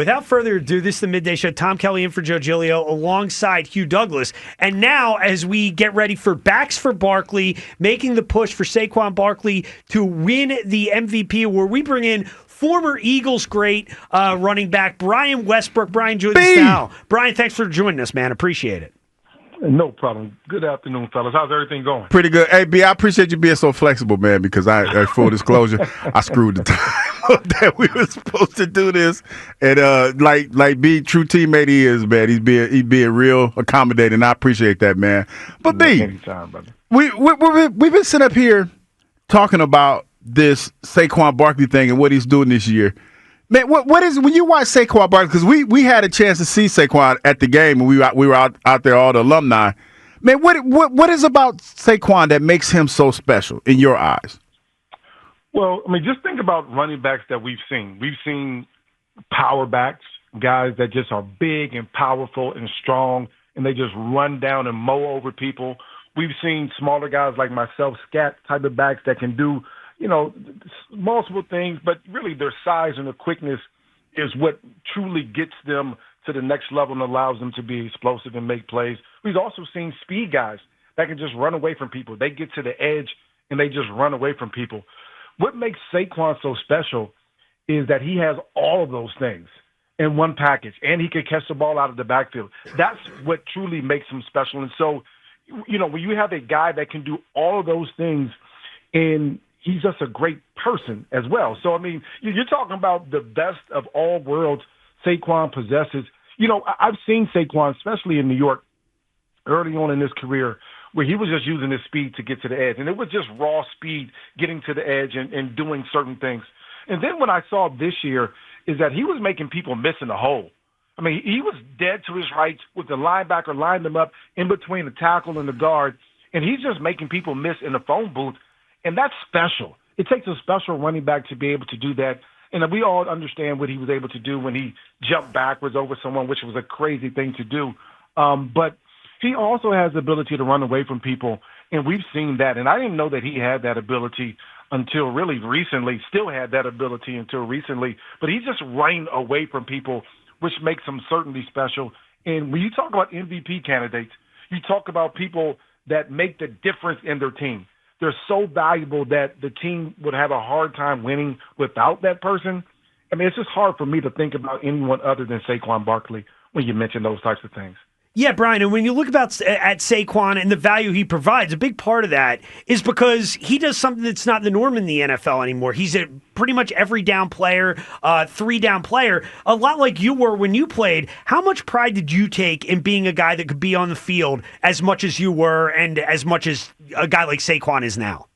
without further ado, this is the Midday Show. Tom Kelly in for Joe Giglio alongside Hugh Douglas. And now, as we get ready for Backs for Barkley, making the push for Saquon Barkley to win the MVP award, we bring in former Eagles great running back Brian Westbrook. Brian, join us now. Brian, thanks for joining us, man. Appreciate it. No problem. Good afternoon, fellas. How's everything going? Pretty good. Hey, B, I appreciate you being so flexible, man, because full disclosure, I screwed the time up that we were supposed to do this. And like B, true teammate he is, man. He's being real accommodating. I appreciate that, man. But B, anytime, brother. We've been sitting up here talking about this Saquon Barkley thing and what he's doing this year. Man, what is when you watch Saquon Barkley? Because we had a chance to see Saquon at the game, and we were out there, all the alumni. Man, what is about Saquon that makes him so special in your eyes? Well, I mean, just think about running backs that we've seen. We've seen power backs, guys that just are big and powerful and strong, and they just run down and mow over people. We've seen smaller guys like myself, scat type of backs that can do, multiple things, but really their size and their quickness is what truly gets them to the next level and allows them to be explosive and make plays. We've also seen speed guys that can just run away from people. They get to the edge and they just run away from people. What makes Saquon so special is that he has all of those things in one package, and he can catch the ball out of the backfield. That's what truly makes him special. And so, when you have a guy that can do all of those things, and he's just a great person as well. So, I mean, you're talking about the best of all worlds Saquon possesses. I've seen Saquon, especially in New York, early on in his career, where he was just using his speed to get to the edge. And it was just raw speed getting to the edge and doing certain things. And then what I saw this year is that he was making people miss in the hole. I mean, he was dead to his right with the linebacker lined him up in between the tackle and the guard, and he's just making people miss in the phone booth. And that's special. It takes a special running back to be able to do that. And we all understand what he was able to do when he jumped backwards over someone, which was a crazy thing to do. But he also has the ability to run away from people, and we've seen that. And I didn't know that he had that ability until really recently, still had that ability until recently. But he's just running away from people, which makes him certainly special. And when you talk about MVP candidates, you talk about people that make the difference in their team. They're so valuable that the team would have a hard time winning without that person. I mean, it's just hard for me to think about anyone other than Saquon Barkley when you mention those types of things. Yeah, Brian, and when you look at Saquon and the value he provides, a big part of that is because he does something that's not the norm in the NFL anymore. He's a pretty much every down player, 3-down player, a lot like you were when you played. How much pride did you take in being a guy that could be on the field as much as you were and as much as a guy like Saquon is now?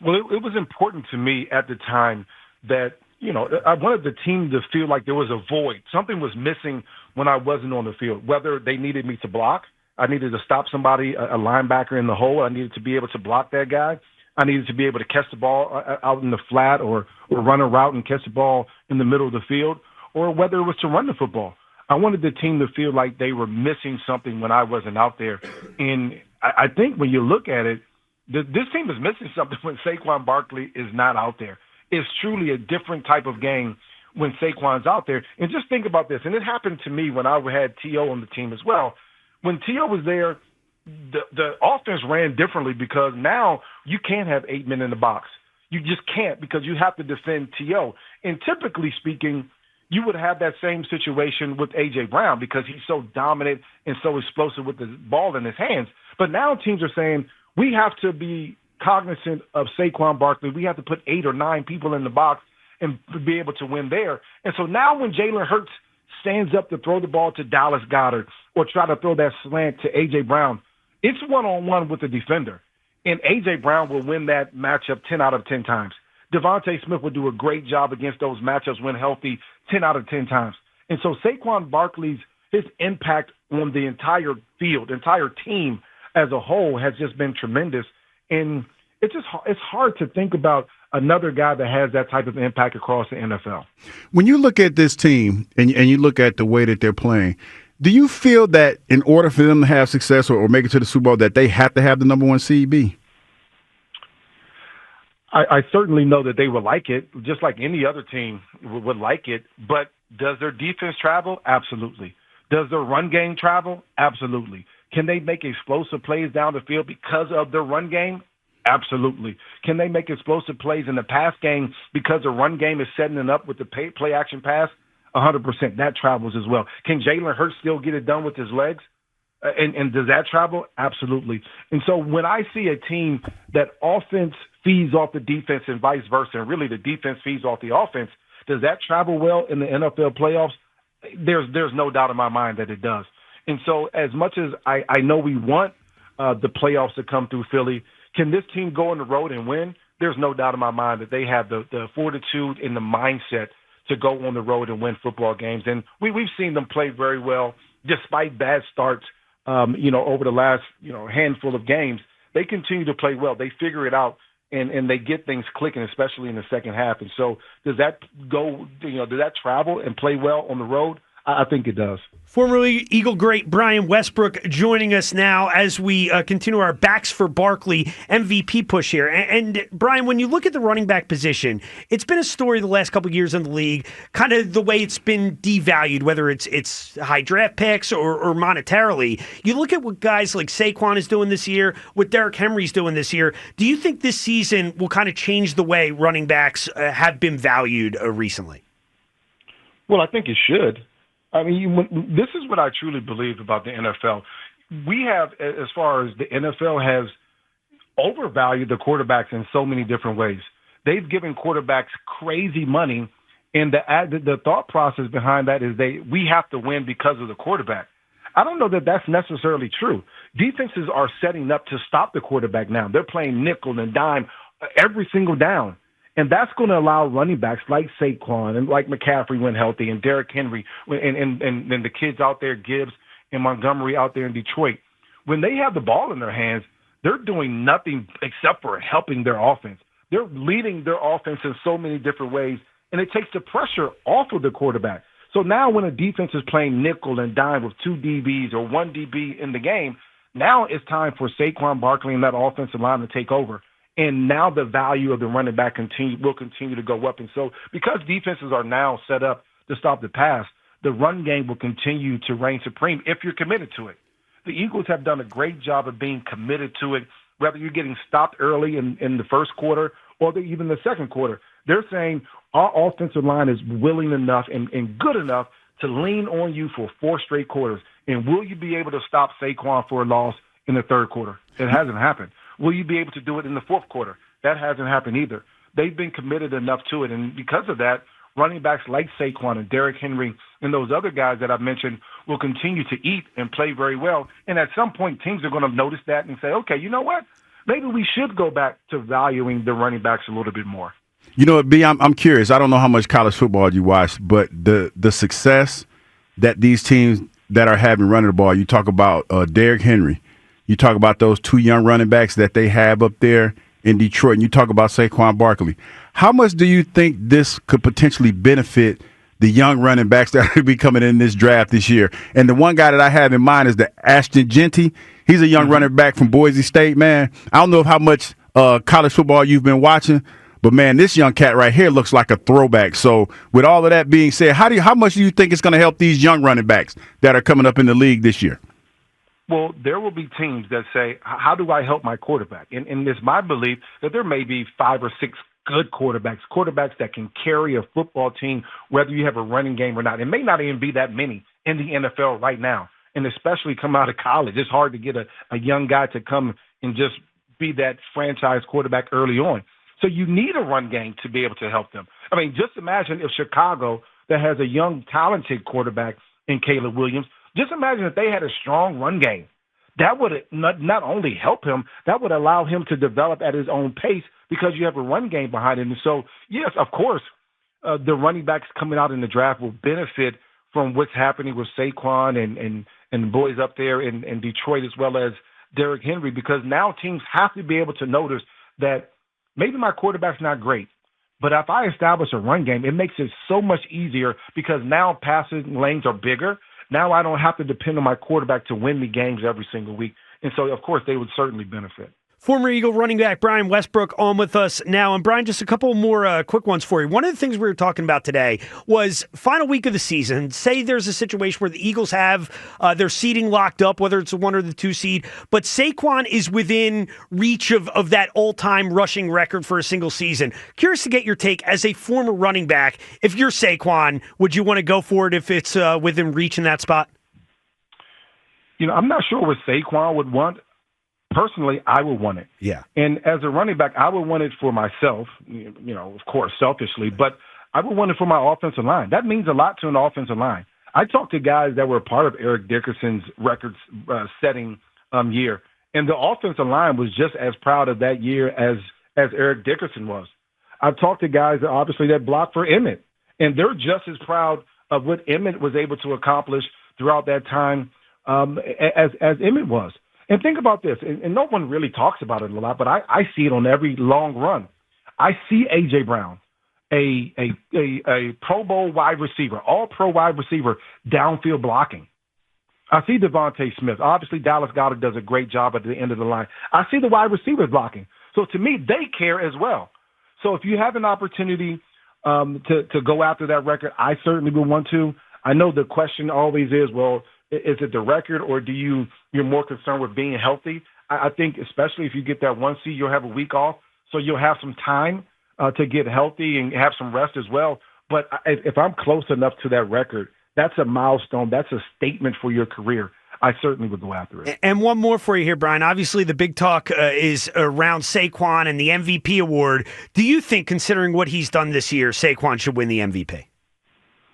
Well, it was important to me at the time that, I wanted the team to feel like there was a void. Something was missing when I wasn't on the field, whether they needed me to block. I needed to stop somebody, a linebacker in the hole. I needed to be able to block that guy. I needed to be able to catch the ball out in the flat or run a route and catch the ball in the middle of the field, or whether it was to run the football. I wanted the team to feel like they were missing something when I wasn't out there. And I think when you look at it, this team is missing something when Saquon Barkley is not out there. It's truly a different type of game when Saquon's out there. And just think about this, and it happened to me when I had T.O. on the team as well. When T.O. was there, the offense ran differently because now you can't have 8 men in the box. You just can't because you have to defend T.O. And typically speaking, you would have that same situation with A.J. Brown because he's so dominant and so explosive with the ball in his hands. But now teams are saying we have to be cognizant of Saquon Barkley. We have to put 8 or 9 people in the box and be able to win there. And so now when Jalen Hurts stands up to throw the ball to Dallas Goedert or try to throw that slant to A.J. Brown, it's one-on-one with the defender. And A.J. Brown will win that matchup 10 out of 10 times. Devontae Smith will do a great job against those matchups when healthy 10 out of 10 times. And so Saquon Barkley's, his impact on the entire field, entire team as a whole has just been tremendous. And it's hard to think about another guy that has that type of impact across the NFL. When you look at this team and you look at the way that they're playing, do you feel that in order for them to have success or make it to the Super Bowl that they have to have the number one CB? I certainly know that they would like it, just like any other team would like it. But Does their defense travel? Absolutely. Does their run game travel? Absolutely. Can they make explosive plays down the field because of their run game? Absolutely. Can they make explosive plays in the pass game because the run game is setting it up with the play action pass? 100%. That travels as well. Can Jalen Hurts still get it done with his legs? And does that travel? Absolutely. And so when I see a team that offense feeds off the defense and vice versa, and really the defense feeds off the offense, does that travel well in the NFL playoffs? There's no doubt in my mind that it does. And so as much as I know we want the playoffs to come through Philly, can this team go on the road and win? There's no doubt in my mind that they have the fortitude and the mindset to go on the road and win football games. And we've seen them play very well despite bad starts, over the last, handful of games. They continue to play well. They figure it out, and they get things clicking, especially in the second half. And so does that does that travel and play well on the road? I think it does. Formerly Eagle great Brian Westbrook joining us now as we continue our Backs for Barkley MVP push here. And Brian, when you look at the running back position, it's been a story the last couple of years in the league, kind of the way it's been devalued, whether it's high draft picks or monetarily. You look at what guys like Saquon is doing this year, what Derrick Henry's doing this year. Do you think this season will kind of change the way running backs have been valued recently? Well, I think it should. I mean, this is what I truly believe about the NFL. We have, as far as the NFL has overvalued the quarterbacks in so many different ways. They've given quarterbacks crazy money, and the thought process behind that is we have to win because of the quarterback. I don't know that that's necessarily true. Defenses are setting up to stop the quarterback now. They're playing nickel and dime every single down. And that's going to allow running backs like Saquon and like McCaffrey when healthy and Derrick Henry and the kids out there, Gibbs and Montgomery out there in Detroit. When they have the ball in their hands, they're doing nothing except for helping their offense. They're leading their offense in so many different ways, and it takes the pressure off of the quarterback. So now when a defense is playing nickel and dime with two DBs or one DB in the game, now it's time for Saquon Barkley and that offensive line to take over. And now the value of the running back will continue to go up. And so because defenses are now set up to stop the pass, the run game will continue to reign supreme if you're committed to it. The Eagles have done a great job of being committed to it, whether you're getting stopped early in the first quarter or even the second quarter. They're saying our offensive line is willing enough and good enough to lean on you for 4 straight quarters. And will you be able to stop Saquon for a loss in the third quarter? It hasn't happened. Will you be able to do it in the fourth quarter? That hasn't happened either. They've been committed enough to it, and because of that, running backs like Saquon and Derrick Henry and those other guys that I've mentioned will continue to eat and play very well. And at some point, teams are going to notice that and say, okay, you know what? Maybe we should go back to valuing the running backs a little bit more. You know what, B, I'm curious. I don't know how much college football you watch, but the success that these teams that are having running the ball, you talk about Derrick Henry, you talk about those 2 young running backs that they have up there in Detroit, and you talk about Saquon Barkley. How much do you think this could potentially benefit the young running backs that will be coming in this draft this year? And the one guy that I have in mind is the Ashton Genty. He's a young running back from Boise State, man. I don't know how much college football you've been watching, but, man, this young cat right here looks like a throwback. So with all of that being said, how much do you think it's going to help these young running backs that are coming up in the league this year? Well, there will be teams that say, how do I help my quarterback? And it's my belief that there may be 5 or 6 good quarterbacks that can carry a football team, whether you have a running game or not. It may not even be that many in the NFL right now, and especially come out of college. It's hard to get a young guy to come and just be that franchise quarterback early on. So you need a run game to be able to help them. I mean, just imagine if Chicago, that has a young, talented quarterback in Caleb Williams, just imagine if they had a strong run game. That would not only help him, that would allow him to develop at his own pace because you have a run game behind him. And so, yes, of course, the running backs coming out in the draft will benefit from what's happening with Saquon and the boys up there in Detroit, as well as Derrick Henry, because now teams have to be able to notice that maybe my quarterback's not great, but if I establish a run game, it makes it so much easier because now passing lanes are bigger. Now I don't have to depend on my quarterback to win me games every single week. And so, of course, they would certainly benefit. Former Eagle running back Brian Westbrook on with us now. And Brian, just a couple more quick ones for you. One of the things we were talking about today was final week of the season. Say there's a situation where the Eagles have their seeding locked up, whether it's a 1 or the 2 seed, but Saquon is within reach of that all-time rushing record for a single season. Curious to get your take as a former running back. If you're Saquon, would you want to go for it if it's within reach in that spot? I'm not sure what Saquon would want. Personally, I would want it. Yeah. And as a running back, I would want it for myself, of course, selfishly, but I would want it for my offensive line. That means a lot to an offensive line. I talked to guys that were part of Eric Dickerson's record-setting year, and the offensive line was just as proud of that year as Eric Dickerson was. I've talked to guys that obviously that blocked for Emmett, and they're just as proud of what Emmett was able to accomplish throughout that time as Emmett was. And think about this, and no one really talks about it a lot, but I see it on every long run. I see A.J. Brown, a Pro Bowl wide receiver, all-pro wide receiver, downfield blocking. I see Devontae Smith. Obviously, Dallas Goedert does a great job at the end of the line. I see the wide receivers blocking. So to me, they care as well. So if you have an opportunity to go after that record, I certainly would want to. I know the question always is, well, is it the record, or you're more concerned with being healthy? I think especially if you get that 1 seed, you'll have a week off, so you'll have some time to get healthy and have some rest as well. But if I'm close enough to that record, that's a milestone. That's a statement for your career. I certainly would go after it. And one more for you here, Brian. Obviously, the big talk is around Saquon and the MVP award. Do you think, considering what he's done this year, Saquon should win the MVP?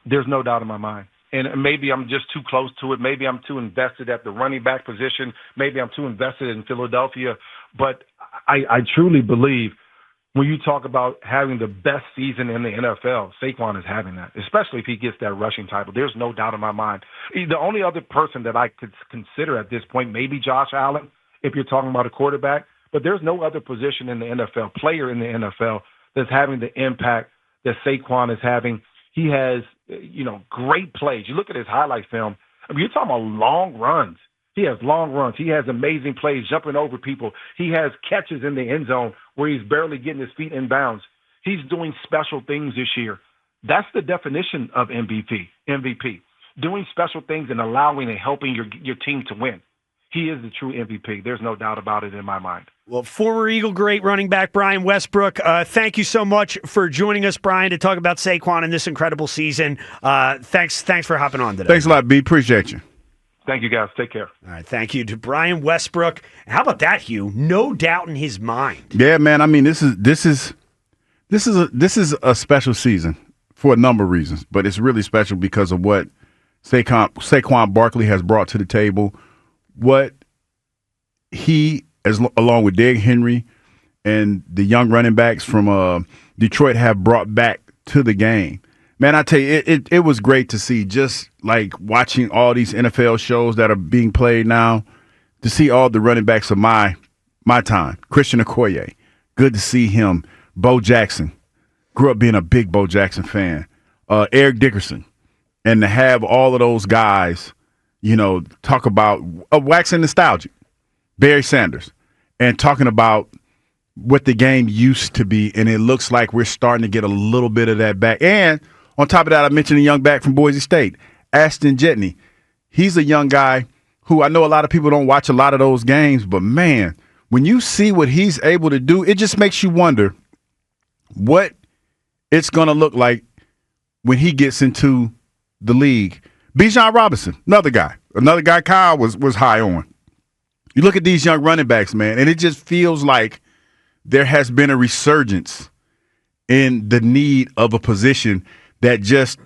There's no doubt in my mind. And maybe I'm just too close to it. Maybe I'm too invested at the running back position. Maybe I'm too invested in Philadelphia. But I truly believe when you talk about having the best season in the NFL, Saquon is having that, especially if he gets that rushing title. There's no doubt in my mind. The only other person that I could consider at this point, maybe Josh Allen, if you're talking about a quarterback. But there's no other position in the NFL, player in the NFL, that's having the impact that Saquon is having. He has, great plays. You look at his highlight film. I mean, you're talking about long runs. He has long runs. He has amazing plays, jumping over people. He has catches in the end zone where he's barely getting his feet in bounds. He's doing special things this year. That's the definition of MVP, doing special things and allowing and helping your team to win. He is the true MVP. There's no doubt about it in my mind. Well, former Eagle great running back Brian Westbrook, thank you so much for joining us, Brian, to talk about Saquon and this incredible season. Thanks for hopping on today. Thanks a lot, B. Appreciate you. Thank you, guys. Take care. All right, thank you to Brian Westbrook. How about that, Hugh? No doubt in his mind. Yeah, man. I mean, this is a special season for a number of reasons, but it's really special because of what Saquon Barkley has brought to the table. What he, along with Derrick Henry and the young running backs from Detroit, have brought back to the game. Man, I tell you, it was great to see, just like watching all these NFL shows that are being played now, to see all the running backs of my time. Christian Okoye, good to see him. Bo Jackson, grew up being a big Bo Jackson fan. Eric Dickerson, and to have all of those guys, talk about waxing nostalgic. Barry Sanders, and talking about what the game used to be, and it looks like we're starting to get a little bit of that back. And on top of that, I mentioned a young back from Boise State, Ashton Jetney. He's a young guy who I know a lot of people don't watch a lot of those games, but man, when you see what he's able to do, it just makes you wonder what it's going to look like when he gets into the league. Bijan Robinson, another guy Kyle was high on. You look at these young running backs, man, and it just feels like there has been a resurgence in the need of a position that just,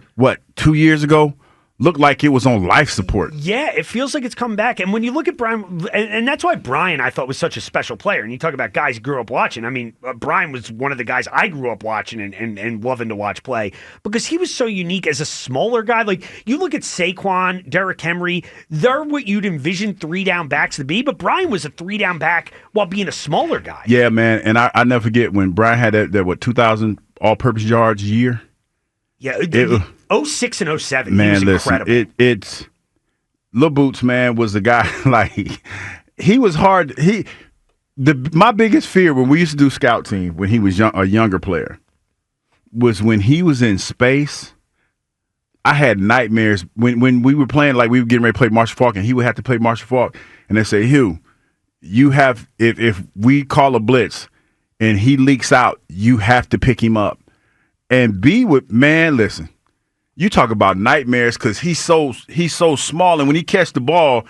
2 years ago looked like it was on life support. Yeah, it feels like it's coming back. And when you look at Brian, and that's why Brian, I thought, was such a special player. And you talk about guys you grew up watching. I mean, Brian was one of the guys I grew up watching and loving to watch play because he was so unique as a smaller guy. Like, you look at Saquon, Derrick Henry, they're what you'd envision 3-down backs to be, but Brian was a 3-down back while being a smaller guy. Yeah, man, and I never forget when Brian had that 2,000 all-purpose yards a year. Yeah, 06 and 07, man, he was incredible. Lil Boots, man, was the guy, like, he was hard. My biggest fear when we used to do scout team when he was a younger player was when he was in space. I had nightmares when we were playing, like we were getting ready to play Marshall Faulk, and he would have to play Marshall Faulk, and they say, Hugh, you have if we call a blitz and he leaks out, you have to pick him up. And listen, you talk about nightmares because he's so small, and when he catch the ball,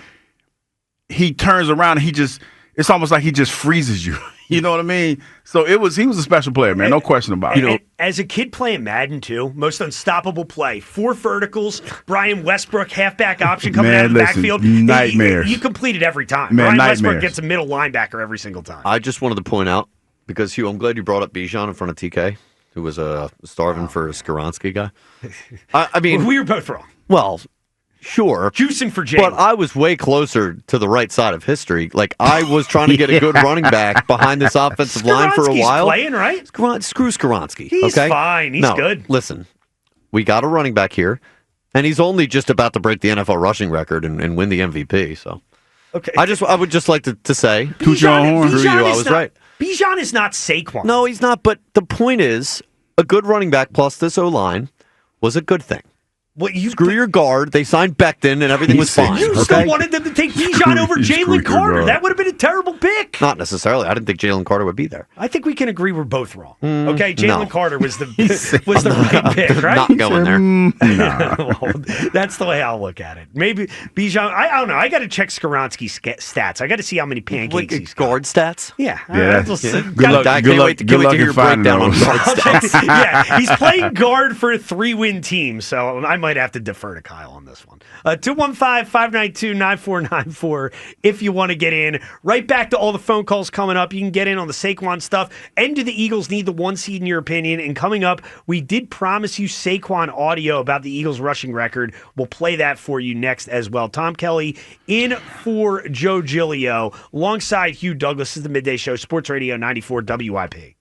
he turns around and it's almost like he just freezes you. You know what I mean? So he was a special player, man. No question about it. And as a kid playing Madden, too, most unstoppable play. 4 verticals, Brian Westbrook, halfback option coming out of the backfield. Nightmares. You completed every time. Man, Brian nightmares. Westbrook gets a middle linebacker every single time. I just wanted to point out, because, Hugh, I'm glad you brought up Bijan in front of TK, who was starving for a Skoronski guy. I mean, we were both wrong. Well, sure. Juicing for Jalen. But I was way closer to the right side of history. Like, I was trying to get a good running back behind this offensive line for a while. Playing, right? Screw Skoronski. He's fine. He's good. Listen, we got a running back here, and he's only just about to break the NFL rushing record and win the MVP. So, okay. I would just like to say, toot your own horn. Screw you, I was right. Bijan is not Saquon. No, he's not. But the point is, a good running back plus this O-line was a good thing. Screw your guard. They signed Becton, and everything was fine. You still wanted them to take Bijan over Jalen Carter. That would have been a terrible pick. Not necessarily. I didn't think Jalen Carter would be there. I think we can agree we're both wrong. Okay, Jalen Carter was the right pick, right? Not going there. Well, that's the way I'll look at it. Maybe Bijan. I don't know. I got to check Skoronski's stats. I got to see how many pancakes he's got. Guard stats. Yeah. Good luck. I can't wait to hear your breakdown on guard stats. Yeah, he's playing guard for a 3-win team, so I might have to defer to Kyle on this one. 215-592-9494 if you want to get in. Right back to all the phone calls coming up. You can get in on the Saquon stuff. And do the Eagles need the 1 seed in your opinion? And coming up, we did promise you Saquon audio about the Eagles rushing record. We'll play that for you next as well. Tom Kelly in for Joe Giglio alongside Hugh Douglas. This is the Midday Show, Sports Radio 94 WIP.